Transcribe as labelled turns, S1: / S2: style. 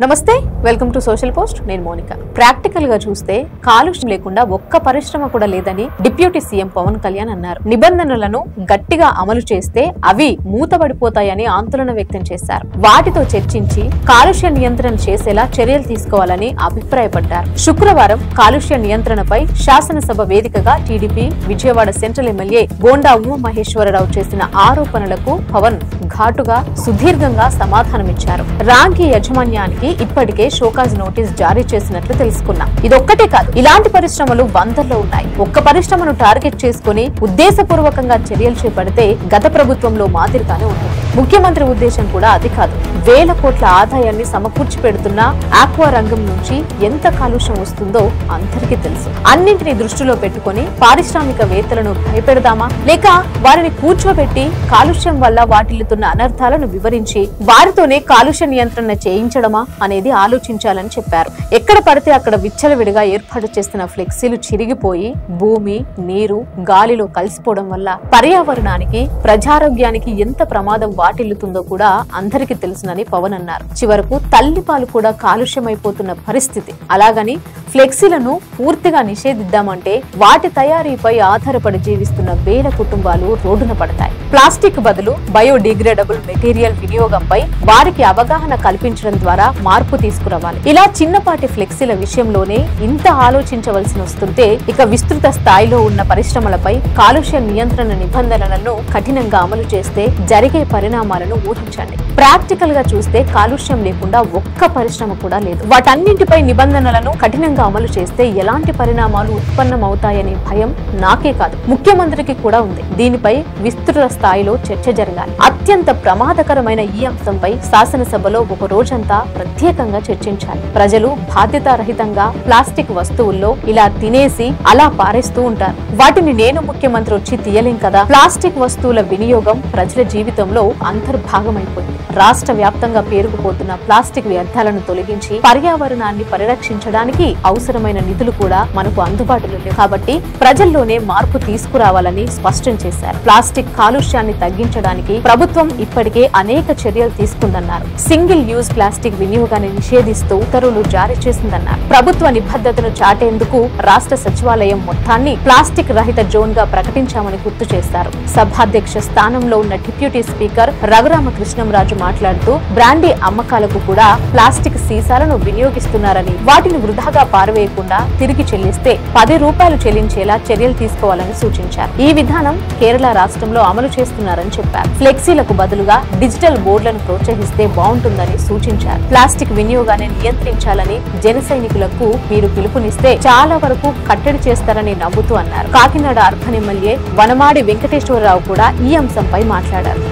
S1: నమస్తే welcome to social post నేను Monica practical గా చూస్తే కాలుష్యం లేకుండా ఒక్క పరిశ్రమ కూడా లేదని డిప్యూటీ సీఎం పవన్ కళ్యాణ్ అన్నారు నిబంధనలను గట్టిగా అమలు చేస్తే అవి మూతబడిపోతాయని ఆందోళన వ్యక్తం చేశారు వాటితో చర్చించి కాలుష్య నియంత్రణ చేసేలా చర్యలు తీసుకోవాలని అభిప్రాయపడ్డారు శుక్రవారం కాలుష్య నియంత్రణపై శాసనసభ వేదికగా టీడీపీ విజయవాడ సెంట్రల్ ఎమ్మెల్యే బోండా ఉమామహేశ్వరరావు చేసిన ఆరోపణలకు పవన్ ఘాటుగా సుదీర్ఘంగా సమాధానమిచ్చారు రాంకీ యాజమాన్యానికి ఇప్పటికే షోకాజ్ నోటీస్ జారీ చేసినట్లు తెలుసుకున్నాం ఇదొక్కటే కాదు ఇలాంటి పరిశ్రమలు వందల్లో ఉన్నాయి ఒక్క పరిశ్రమను టార్గెట్ చేసుకుని ఉద్దేశపూర్వకంగా చర్యలు చేపడితే గత ప్రభుత్వంలో మాదిరిగానే ఉంటుంది ముఖ్యమంత్రి ఉద్దేశం కూడా అది కాదు వేల కోట్ల ఆదాయాన్ని సమకూర్చి పెడుతున్న ఆక్వా రంగం నుంచి ఎంత కాలుష్యం వస్తుందో అందరికీ తెలుసు అన్నింటినీ దృష్టిలో పెట్టుకుని పారిశ్రామికవేత్తలను భయపెడదామా లేక వారిని కూర్చోబెట్టి కాలుష్యం వల్ల వాటిల్లుతున్న అనర్థాలను వివరించి వారితోనే కాలుష్య నియంత్రణ చేయించడమా అనేది ఆలోచించాలని చెప్పారు ఎక్కడ పడితే అక్కడ విచ్చలవిడిగా ఏర్పాటు చేస్తున్న ఫ్లెక్సీలు చిరిగిపోయి భూమి నీరు గాలిలో కలిసిపోవడం వల్ల పర్యావరణానికి ప్రజారోగ్యానికి ఎంత ప్రమాదం వాటిల్లుతుందో కూడా అందరికీ తెలుసునని పవన్ అన్నారు చివరకు తల్లిపాలు కూడా కాలుష్యమైపోతున్న పరిస్థితి అలాగని ఫ్లెక్సీలను పూర్తిగా నిషేధిద్దామంటే వాటి తయారీపై ఆధారపడి జీవిస్తున్న వేల కుటుంబాలు రోడ్డున పడతాయి ప్లాస్టిక్ బదులు బయోడిగ్రేడబుల్ మెటీరియల్ వినియోగంపై వారికి అవగాహన కల్పించడం ద్వారా మార్పు తీసుకురావాలి ఇలా చిన్నపాటి ఫ్లెక్సీల విషయంలోనే ఇంత ఆలోచించవలసి వస్తుంటే ఇక విస్తృత స్థాయిలో ఉన్న పరిశ్రమలపై కాలుష్య నియంత్రణ నిబంధనలను కఠినంగా అమలు చేస్తే జరిగే పరిణామాలను ఊహించండి ప్రాక్టికల్ గా చూస్తే కాలుష్యం లేకుండా ఒక్క పరిశ్రమ కూడా లేదు వాటన్నింటిపై నిబంధనలను కఠినంగా అమలు చేస్తే ఎలాంటి పరిణామాలు ఉత్పన్నమవుతాయనే భయం నాకే కాదు ముఖ్యమంత్రికి కూడా ఉంది దీనిపై విస్తృత స్థాయిలో చర్చ జరగాలి అత్యంత ప్రమాదకరమైన ఈ అంశంపై శాసనసభలో ఒక రోజంతా ప్రత్యేకంగా చర్చించాలి ప్రజలు బాధ్యతారహితంగా ప్లాస్టిక్ వస్తువుల్లో ఇలా తినేసి అలా పారేస్తూ ఉంటారు వాటిని నేను ముఖ్యమంత్రి వచ్చి తీయలేం కదా ప్లాస్టిక్ వస్తువుల వినియోగం ప్రజల జీవితంలో అంతర్భాగమైపోయింది రాష్ట్ర వ్యాప్తంగా పేరుకుపోతున్న ప్లాస్టిక్ వ్యర్థాలను తొలగించి పర్యావరణాన్ని పరిరక్షించడానికి అవసరమైన నిధులు కూడా మనకు అందుబాటులో లేవు కాబట్టి ప్రజల్లోనే మార్పు తీసుకురావాలని స్పష్టం చేశారు ప్లాస్టిక్ కాలుష్యాన్ని తగ్గించడానికి ప్రభుత్వం ఇప్పటికే అనేక చర్యలు తీసుకుందన్నారు సింగిల్ యూజ్ ప్లాస్టిక్ వినియోగాన్ని నిషేధిస్తూ ఉత్తర్వులు జారీ చేసిందన్నారు ప్రభుత్వ నిబద్ధతను చాటేందుకు రాష్ట్ర సచివాలయం మొత్తాన్ని ప్లాస్టిక్ రహిత జోన్ గా ప్రకటించామని గుర్తు చేశారు సభాధ్యక్ష స్థానంలో ఉన్న డిప్యూటీ స్పీకర్ రఘురామకృష్ణంరాజు మాట్లాడుతూ బ్రాండీ అమ్మకాలకు కూడా ప్లాస్టిక్ సీసాలను వినియోగిస్తున్నారని వాటిని వృధాగా పారవేయకుండా తిరిగి చెల్లిస్తే 10 రూపాయలు చెల్లించేలా చర్యలు తీసుకోవాలని సూచించారు ఈ విధానం కేరళ రాష్ట్రంలో అమలు చేస్తున్నారని చెప్పారు ఫ్లెక్సీలకు బదులుగా డిజిటల్ బోర్డులను ప్రోత్సహిస్తే బాగుంటుందని సూచించారు ప్లాస్టిక్ వినియోగాన్ని నియంత్రించాలని జన సైనికులకు మీరు పిలుపునిస్తే చాలా వరకు కట్టడి చేస్తారని నవ్వుతూ అన్నారు కాకినాడ అర్బన్ ఎమ్మెల్యే వనమాడి వెంకటేశ్వరరావు కూడా ఈ అంశంపై మాట్లాడారు